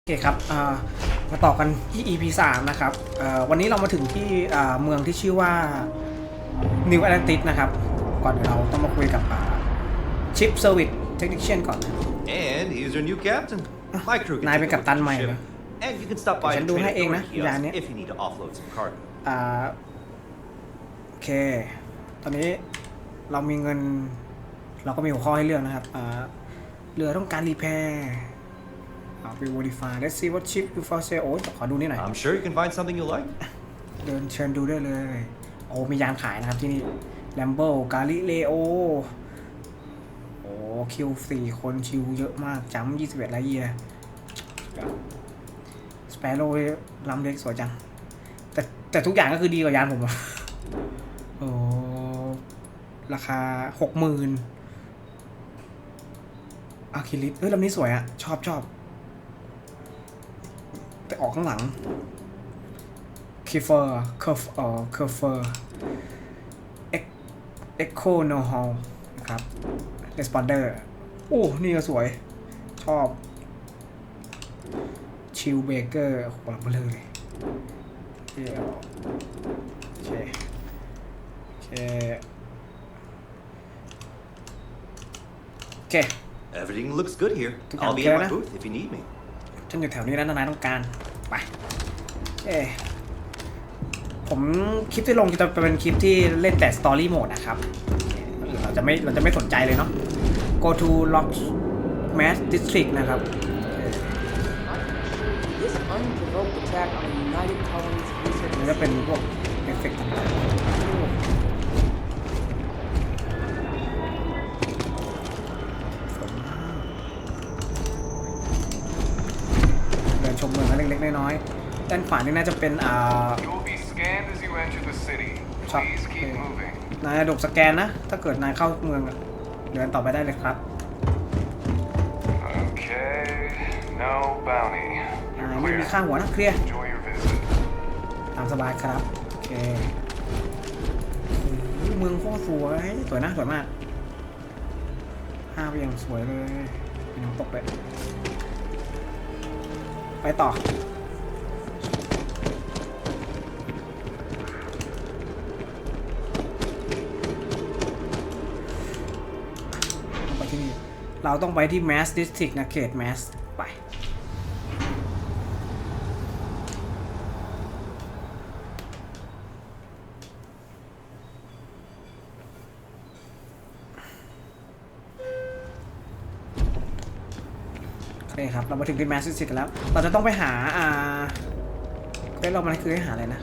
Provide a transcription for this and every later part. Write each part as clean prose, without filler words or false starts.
โอเคครับมาต่อกันที่ EP.3 นะครับวันนี้เรามาถึงที่เมืองที่ชื่อว่า New Atlantis นะครับก่อนเราต้องมาคุยกับShip Service Technician ก่อนนะ And he's your new captain. My crew can นายเป็นกัปตันใหม่เหรอ And you can stop by ฉันดูให้เองนะยานนี้ if you need to offload some cargo. โอเคตอนนี้เรามีเงินเราก็มีหัวข้อให้เลือกนะครับเรือต้องการรีแพร์ไป modify let's see what ship you for sale โอ้ขอดูนี่หน่อย I'm sure you can find something you like. เดินเชิญดูได้เลยโอ้มียานขายนะครับที่นี่ Lambo Galileo โอ้คิว4คนชิวเยอะมากจัม21ไลท์เยียร์สเปโร่ลำเล็กสวยจังแต่ทุกอย่างก็คือดีกว่ายานผมอะโอ้ราคา 60,000 อะคริลิกลำนี้สวยอะชอบแต่ออกข้างหลังเคอร์เฟอร์เอ็กโคโนฮอลนะครับเรสปอนเดอร์โอ้นี่ก็สวยชอบชิลเบเกอร์โหลังเบลอเลยโอเค Everything looks good here. I'll be in my booth if you need me. ฉันอยู่แถวนี้นะนายต้องการไปผมคลิปที่ลงจะเป็นคลิปที่เล่นแต่ Story Mode นะครับเราจะไม่สนใจเลยเนาะ Go to Lock Mass District นะครับมันจะเป็นพวกเอฟเฟกต์ต่างๆเดินชมเมืองเล็กๆน้อยๆด้านขวานี่น่าจะเป็นช็อปนายระบบสแกนนะถ้าเกิดนายเข้าเมืองเดินต่อไปได้เลยครับไม่มีค่าหัวนะเคลียร์ตามสบายครับโอเคเมืองโคตรสวยนะสวยมากภาพยังสวยเลยมีน้ำตกเลยไปต่อไปที่นี่เราต้องไปที่ Mass District นะเขต Mass ไปครับเรามาถึงที่ Mass District กันแล้วเราจะต้องไปหาเรามันคือให้หาอะไรนะ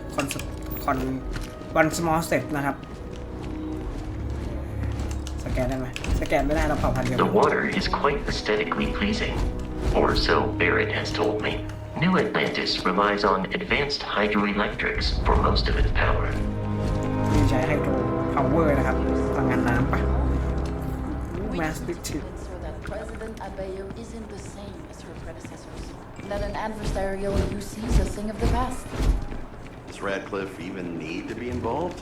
one small step นะครับสแกนได้ไหมสแกนไม่ได้เราเผาพันเดียว The water is quite aesthetically pleasing, or so Barrett has told me. New Atlantis relies on advanced hydroelectrics for most of its power. มีใช้ไฮโดรพาวเวอร์นะครับพลังงานน้ำปะ Mass District President Abeyo isn't the same as her predecessors. That an adversarial UC is a thing of the past. Does Radcliffe even need to be involved?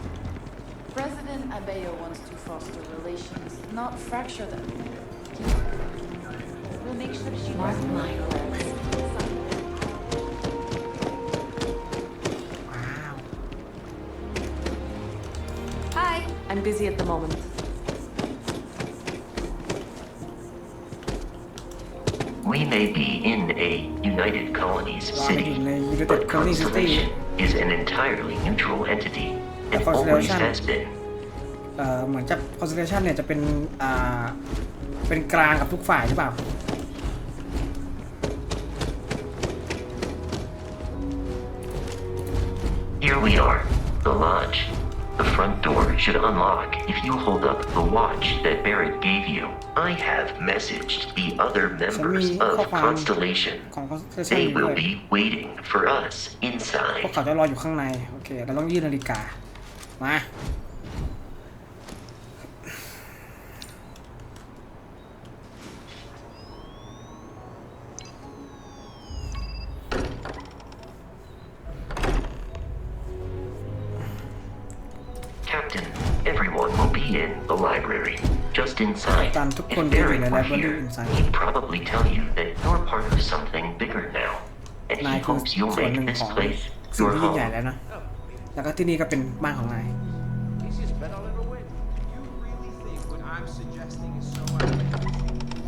President Abeyo wants to foster relations, not fracture them. We'll make sure she mark my words. Wow. Hi, I'm busy at the We may be in a United Colonies city, but Constellation is an entirely neutral entity and always has been. เหมือนจะ Constellation เนี่ยจะเป็นกลางกับทุกฝ่ายหรือเปล่า Here we are, the lodge. The front door should unlock if you hold up the watch that Barrett gave you. I have messaged the other members of Constellation. They will be waiting for us พวก inside. เขาจะรออยู่ข้างในโอเคเราต้องยื่นนาฬิกามา Captain, everyone will be in the library, just inside. ตามทุกคน If ที่อยู่ Barrett ใน were library here, inside he'd probably tell you that you're part of something bigger now. and นาย he คือ hopes you'll ส่วนห make นึ่ง this ของ place สิ่ง your ที่ยิ่งใหญ่ home. แล้วนะแล้วก็ที่นี่ก็เป็นบ้านของนาย Easiest bet I'll ever win. You really think what I'm suggesting is so outlandish?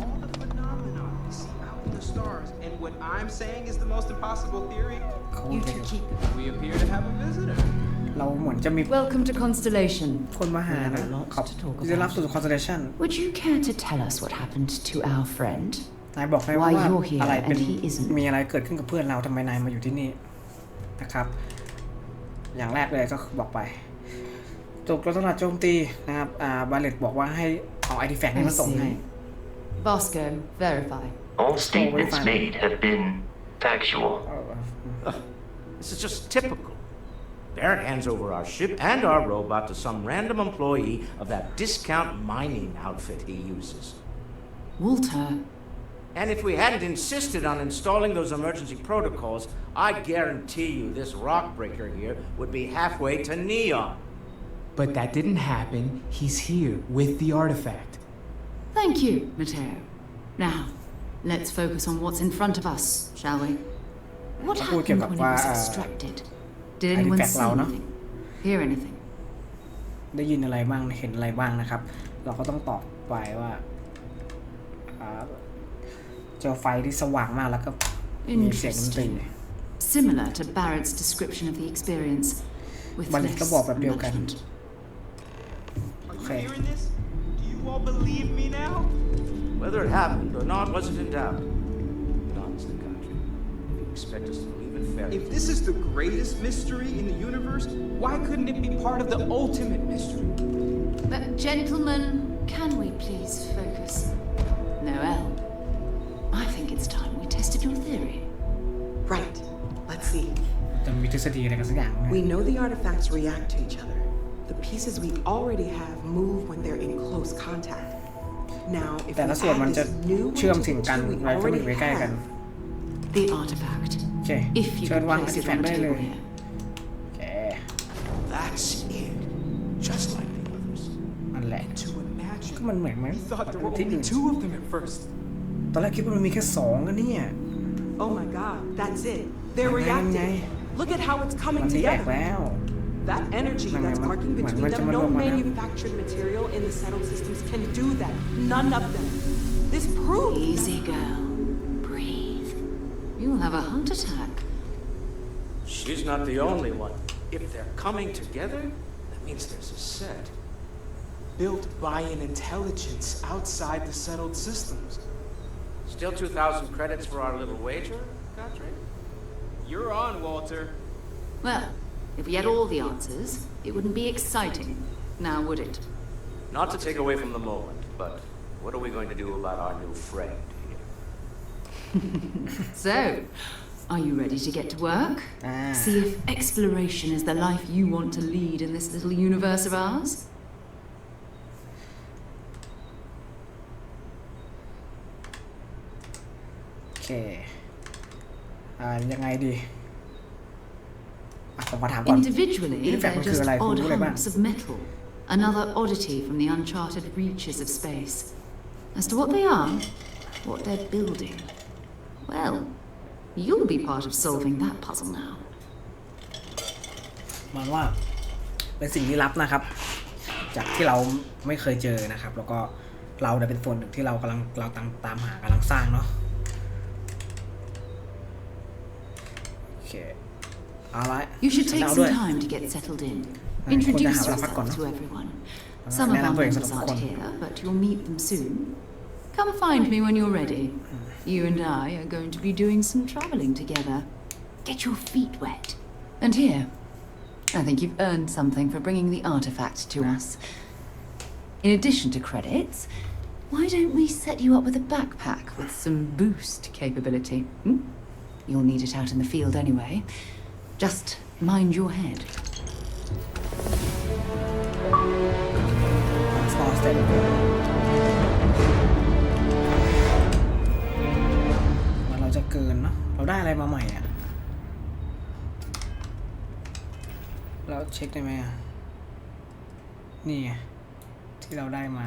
All the phenomena we see out in the stars, and what I'm saying is the most impossible theory? เขา You จะ two keep. We appear to have a visitor. เราเหมือนจะมี Welcome to Constellation. คนมาหานะขอบยินดีรับสู่ Constellation Would you care to tell us what happened to our friend? นายบอกได้ว่า Why you're here อะไรเป็น and he isn't มีอะไรเกิดขึ้นกับเพื่อนเราทำไมนายมาอยู่ที่นี่นะครับอย่างแรกเลยก็บอกไปถูกโจรโจมตีนะครับบาเลตบอกว่าให้เอาอาร์ติแฟกต์นี้มาส่งให้ Bosco, verify. All statements made have been factual. This is just typical. Barrett hands over our ship and our robot to some random employee of that discount mining outfit he uses. Walter, And if we hadn't insisted on installing those emergency protocols, I guarantee you this rock breaker here would be halfway to Neon. But that didn't happen. He's here with the artifact. thank you, Matteo. Now, let's focus on what's in front of us, shall we? What happened when it was extracted? Did anyone see anything? Hear anything? ได้ยินอะไรบ้างเห็นอะไรบ้างนะครับเราก็ต้องตอบไปว่าเจอไฟที่สว่างมากแล้วก็มีเสียงดนตรี Similar to Barrett's description of the experience, with บาเลต less ก็บอกแบบเดียวกัน enlightenment. Are you hearing this? Do you all believe me now? Whether it happened or not wasn't in doubt. But honestly, Country, if you expect us to believe in fairy If this is the greatest mystery in the universe, why couldn't it be part of the ultimate mystery? But gentlemen, can we please focus? Noel, I think it's time we tested your theory. Right. Let's see. จะมีทฤษฎีอะไรกันสักอย่าง We know the artifacts react to each other. The pieces we already have move when they're in close contact. Now, if แต่ we ละส่วนมัน add จะ this new เชื่อม one ถึ to ง the กัน two we ไว้ถ้ามันอยู่ already ใกล้ๆกัน have, The artifact. โอเค If you เชิญ could วางอา place ร์ติ it แฟ on กต์ the ได้เล table ย here. โอเค That's it. Just like the others. นั่นแหละ To imagine. ก็มันเหมือนไหม We thought there were ที่ only อื่น two of them at first. ตอนแรกคิดว่ามันมีแค่2กันเนี่ย oh my god, that's it. They're นั่นไง reacting. Look at how it's มั coming นรีแอค together. แล้ว That energy Mày- that's mày- marking mày- between mày them, cho mày no luôn mà nè. manufactured material in the settled systems can do that. None of them. This proves Easy, girl. Breathe. You'll have a heart attack. She's not the only one. If they're coming together, that means there's a set. Built by an intelligence outside the settled systems. Still 2,000 credits for our little wager, Country? You're on, Walter. Well, if we had all the answers, it wouldn't be exciting, now would it? Not to take away from the moment, but what are we going to do about our new friend here? So, are you ready to get to work? See if exploration is the life you want to lead in this little universe of ours? โอเคยังไงดีผมมาถามก่อน Individually, Artifact they're มันคือ just อะไรคุณ odd รู้อะไรบ้าง hunks of metal, another oddity from the uncharted reaches of space. As to what they are, what they're building, well, you'll be part of solving that puzzle now. มันว่าเป็นสิ่งลี้ลับนะครับ จากที่เราไม่เคยเจอนะครับ แล้วก็เราเป็นส่วนหนึ่งที่เราตามหากำลังสร้างเนาะโอเคเอาละ You should take เอา some ด้วย time to get settled in. Nah, Introduce kung yourself dapat to ko, no? everyone. Some of Nah, our nah, members nah, aren't nah, here, but you'll meet them soon. Come find me when you're ready. You and I are going to be doing some traveling together. Get your feet wet. And here, I think you've earned something for bringing the artifact to us. In addition to credits, why don't we set you up with a backpack with some boost capability? You'll need it out in the field anyway. Just mind your head. Small step มันเราจะเกินเนาะเราได้อะไรมาใหม่อ่ะเราเช็คได้ไหมอ่ะนี่ไงที่เราได้มา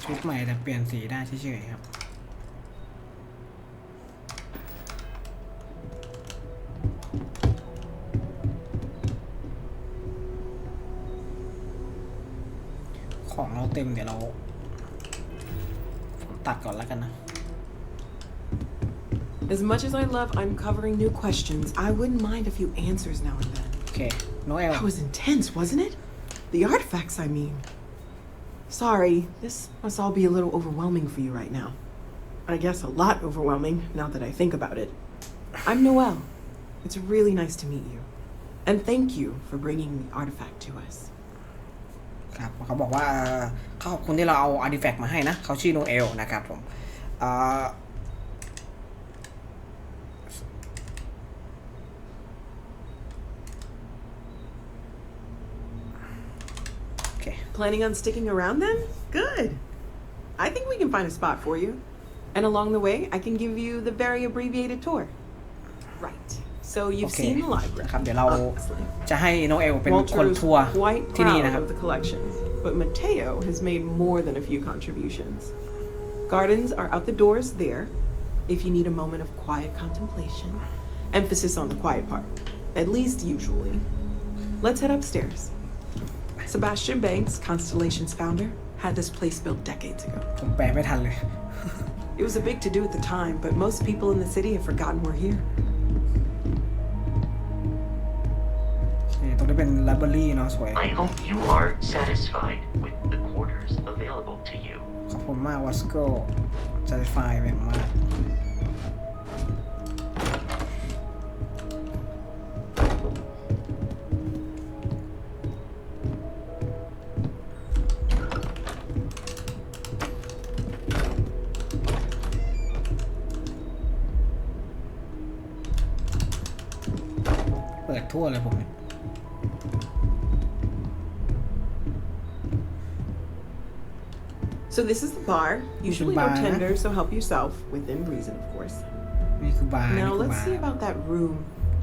ชุดใหม่แต่เปลี่ยนสีได้เฉยๆครับ เต็มเดี๋ยวเราตัดก่อนแล้วกันนะ As much as I love uncovering new questions, I wouldn't mind a few answers now and then. โอเคโนเอล That was intense, wasn't it? The artifacts, I mean. Sorry, this must all be a little overwhelming for you right now. I guess a lot overwhelming now that I think about it. I'm Noelle. It's really nice to meet you. And thank you for bringing the artifact to us. ครับเขาบอกว่าเขาขอบคุณที่เราเอาอาร์ติแฟกต์มาให้นะเขาชื่อโนเอลนะครับผมPlanning on sticking around then? Good. I think we can find a spot for you. And along the way, I can give you the very abbreviated tour. Right. So you've seen the library. ครับเดี๋ยวเราจะให้โนเอลเป็นคนทัวร์ quite ที่นี่ proud นะครับ of the collection, but Mateo has made more than a few contributions. Gardens are out the doors there. If you need a moment of quiet contemplation, emphasis on the quiet part, at least usually. Let's head upstairs. Sebastian Banks, Constellation's founder, had this place built decades ago. ผมแปลไม่ทันเลย It was a big to-do at the time, but most people in the city have forgotten we're here. ตรงนี้เป็นไลบรารีเนาะสวย I hope you are satisfied with the quarters available to you. ขอบคุณมากวัสโก้ใจไฟเป็นมากเปิดทั่วเลยผมเนี่ย So this is the bar. Usually no tender, so help yourself, within reason, of course. นี่คือบาร์ Now let's see about that room.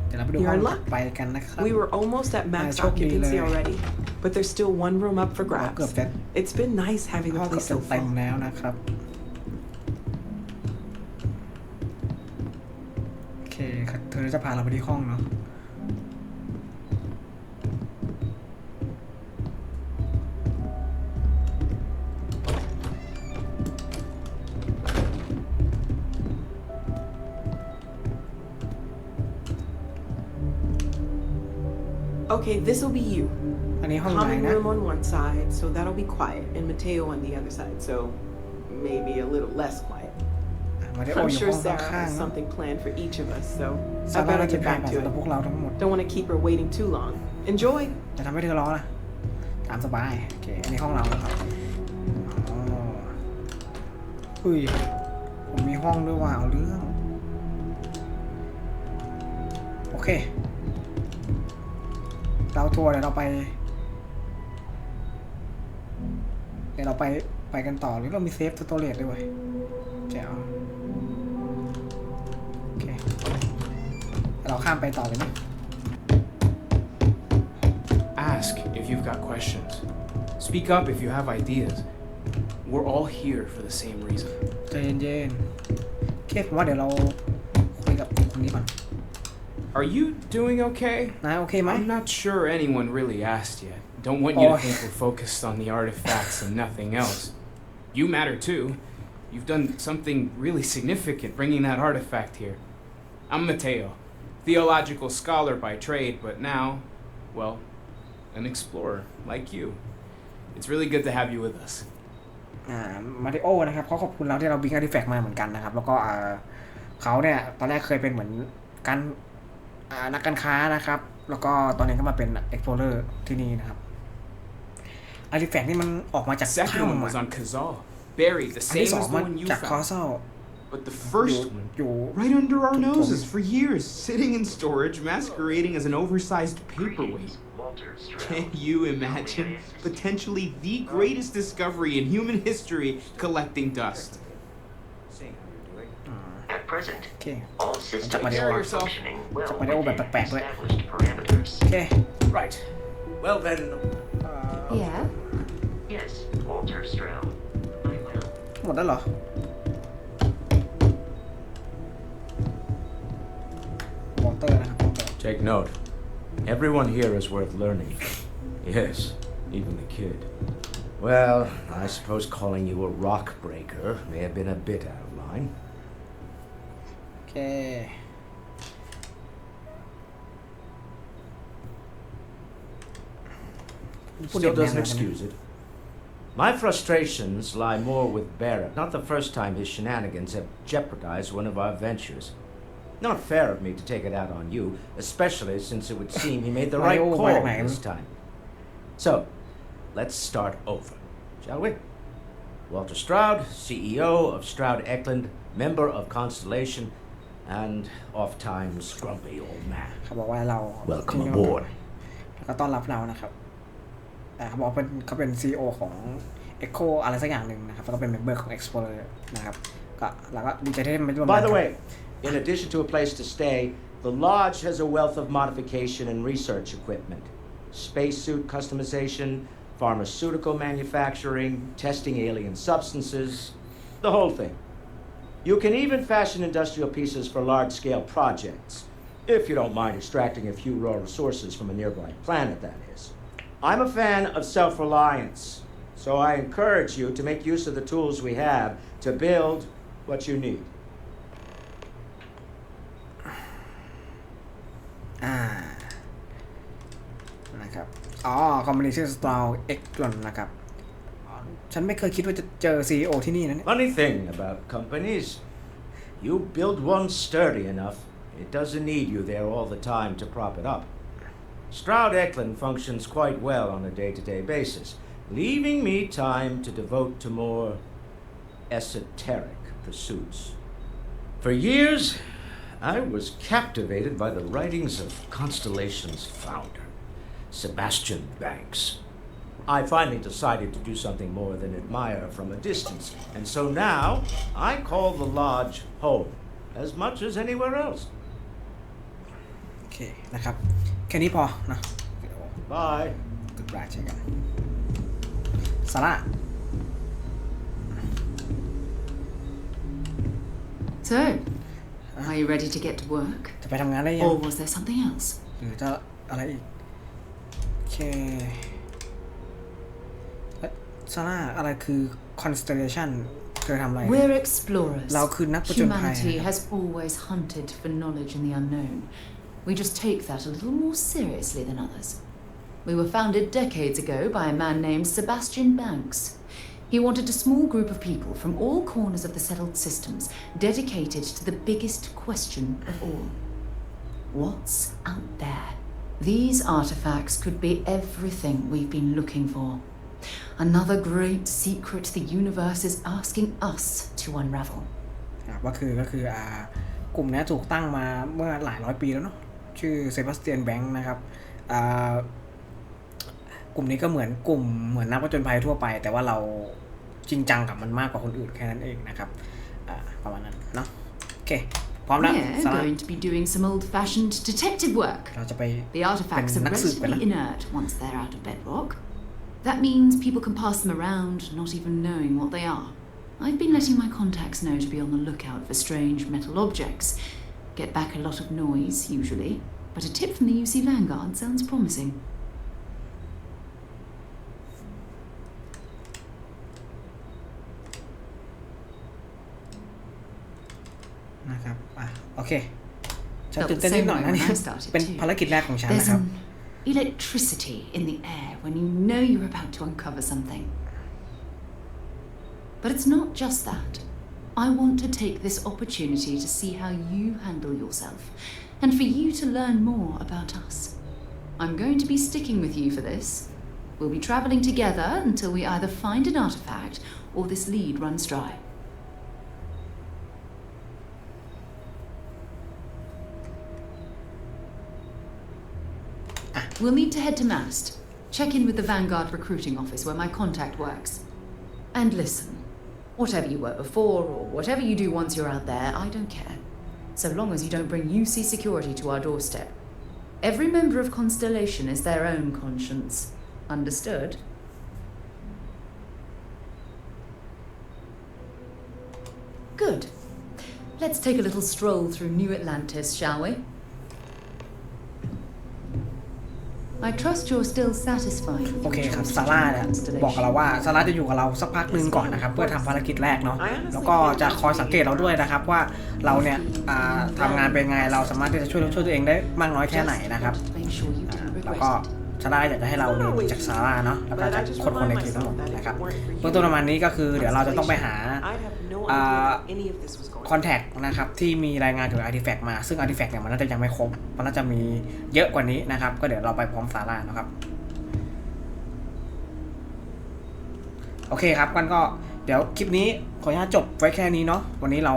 เดี๋ยวเราไปดูห้องถัดไปกันนะครับ We were almost at max occupancy already, but there's still one room up for grabs. It's been nice having the ห้อง place เกือบ so เต็ม full. แล้วนะครับโอเคเธอจะพาเราไปที่ห้องเนาะOkay, this'll be you. อันนี้ห้องไหน Common นะ room on one side, so that'll be quiet, and Mateo on the other side, so maybe a little less quiet. มาได้โอ I'm อยู่ sure ห้อง Sarah ข้าง has ๆเนาะ something planned for each of us, so ซา I ร่า better น่าจะ get แพลน back แบบ to สำหรับ it. พวกเราทั้งหมด Don't want to keep her waiting too long. Enjoy. จะทำให้เธอร้อนนะตามสบายโอเคอันนี้ห้องเรานะครับอ๋ออุ้ยผมมีห้องด้วยว่าเอาเรื่องโอเคเราทัวร์เดี๋ยวเราไปกันต่อหรือเรามีเซฟสโตเรจด้วยแจ๋วโอเคเราข้ามไปต่อเลยไหม Ask if you've got questions. Speak up if you have ideas. We're all here for the same reason. ใจเย็นๆเคผมว่าเดี๋ยวเราคุยกับคนนี้ก่อน Are you doing okay? นายโอเคไหม I'm not sure anyone really asked yet. Don't want you to think we're focused on the artifacts and nothing else. You matter too. You've done something really significant bringing that artifact here. I'm Mateo, theological scholar by trade, but now, well, an explorer like you. It's really good to have you with us. มาริโอนะครับเขาขอบคุณเราที่เราบิ๊กอาร์ติแฟกต์มาเหมือนกันนะครับแล้วก็เขาเนี่ยตอนแรกเคยเป็นเหมือนการนักการค้านะครับแล้วก็ตอนนี้ก็มาเป็น explorer ที่นี่นะครับอาร์ติแฟกต์นี่มันออกมาจาก Second one was on Kazal, buried the อัน same ที่สอง as มา the one you จากคอ found. ซอล But the first one, right under our noses for years, sitting in storage, masquerading as an oversized paperweight. Can you imagine? Potentially the greatest discovery in human history, collecting dust. At present, โอเค all จาก systems มาริโอ are functioning well จากมาริโอแบบ within แปลกๆด้วย established parameters. โอเค Right. Well then, Yeah? Yes, Walter Stroud. I will. หมดแล้วเหรอวอเตอร์นะครับวอเตอร์ take note. Everyone here is worth learning. Yes, even the kid. Well, I suppose calling you a rock breaker may have been a bit out of line. โอเค Still doesn't excuse it. My frustrations lie more with Barrett. Not the first time his shenanigans have jeopardized one of our ventures. Not fair of me to take it out on you, especially since it would seem he made the right call this time. So, let's start over, shall we? Walter Stroud, CEO of Stroud Eklund, member of Constellation, and oft-times grumpy old man. เขาบอกว่าเรา Welcome aboard. แล้วก็ต้อนรับเรานะครับเขาบอกเขาเป็น CEO ของ Echo อะไรสักอย่างหนึ่งนะครับแล้วก็เป็นเมมเบอร์ของ Explorer นะครับก็เราก็ดีใจที่ได้มาร่วมงาน By the way, in addition to a place to stay, the lodge has a wealth of modification and research equipment. Spacesuit customization, pharmaceutical manufacturing, testing alien substances, the whole thing. You can even fashion industrial pieces for large-scale projects, if you don't mind extracting a few raw resources from a nearby planet, that is. I'm a fan of self-reliance, so I encourage you to make use of the tools we have to build what you need. นะครับConstellation Stroud Eklund นะครับฉันไม่เคยคิดว่าจะเจอ CEO ที่นี่นะเนี่ย Funny thing about companies, you build one sturdy enough, it doesn't need you there all the time to prop it up. Stroud Eklund functions quite well on a day-to-day basis, leaving me time to devote to more esoteric pursuits. For years, I was captivated by the writings of Constellation's founder, Sebastian Banks. I finally decided to do something more than admire from a distance, and so now I call the lodge home as much as anywhere else. โอเคนะครับแค่นี้พอนะ Bye. Goodbye เช่นกันซาร่า So, are you ready to get to work? จะไปทำงานได้ยัง Or was there something else? หรือจะอะไรอีกโอเคซาร่าอะไรคือ Constellation เธอทำอะไร We're explorers. เราคือนักผจญภัย Humanity has always hunted for knowledge in the unknown. We just take that a little more seriously than others. We were founded decades ago by a man named Sebastian Banks. He wanted a small group of people from all corners of the settled systems dedicated to the biggest question of all. What's out there? These artifacts could be everything we've been looking for. Another great secret the universe is asking us to unravel. ก็คือกลุ่มนี้ถูกตั้งมาเมื่อหลายร้อยปีแล้วเนาะชื่อเซบาสเตียนแบงค์นะครับกลุ่มนี้ก็เหมือนนักผจญภัยทั่วไปแต่ว่าเราจริงจังกับมันมากกว่าคนอื่นแค่นั้นเองนะครับประมาณนั้นเนาะโอเคพร้อมแล้ว We're going to be doing some old-fashioned detective work. เราจะไป The artifacts are เป็นนักสืบกันนะ relatively inert once they're out of bedrock. That means people can pass them around, not even knowing what they are. I've been letting my contacts know to be on the lookout for strange metal objects. Get back a lot of noise, usually, but a tip from the UC Vanguard sounds promising. นะครับโอเคฉันตื่นเต้นนิดหน่อยนะเนี่ยเป็นภารกิจแรกของฉันนะครับ Electricity in the air when you know you're about to uncover something. But it's not just that. I want to take this opportunity to see how you handle yourself, and for you to learn more about us. I'm going to be sticking with you for this. We'll be traveling together until we either find an artifact or this lead runs dry. We'll need to head to Mast. Check in with the Vanguard recruiting office where my contact works. And listen, whatever you were before or whatever you do once you're out there, I don't care. So long as you don't bring UC security to our doorstep. Every member of Constellation is their own conscience. Understood? Good. Let's take a little stroll through New Atlantis, shall we? I trust you're still satisfied. โอเคครับซาร่าเนี่ยบอกกับเราว่าซาร่าจะอยู่กับเราสักพักหนึ่งก่อนนะครับเพื่อทำภารกิจแรกเนาะแล้วก็จะคอยสังเกตเราด้วยนะครับว่าเราเนี่ยทำงานเป็นไงเราสามารถที่จะช่วยตัวเองได้มากน้อยแค่ไหนนะครับแล้วก็ซาร่าอยากจะให้เราเรียนจากซาร่าเนาะแล้วก็จากคนในทีมทั้งหมดนะครับเบื้องต้นประมาณนี้ก็คือเดี๋ยวเราจะต้องไปหาคอนแทคนะครับที่มีรายงานเกี่ยวกับอาร์ติแฟกต์มาซึ่งอาร์ติแฟกต์เนี่ยมันน่าจะยังไม่ครบมันน่าจะมีเยอะกว่านี้นะครับก็เดี๋ยวเราไปพร้อมซาร่านะครับโอเคครับกันก็เดี๋ยวคลิปนี้ขออนุญาตจบไว้แค่นี้เนาะวันนี้เรา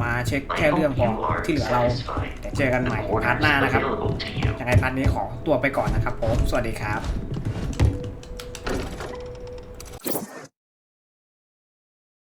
มาเช็คแค่เรื่องพอที่เหลือเราเจอกันใหม่พาร์ทหน้านะครับยังไงพาร์ทนี้ขอตัวไปก่อนนะครับผมสวัสดีครับ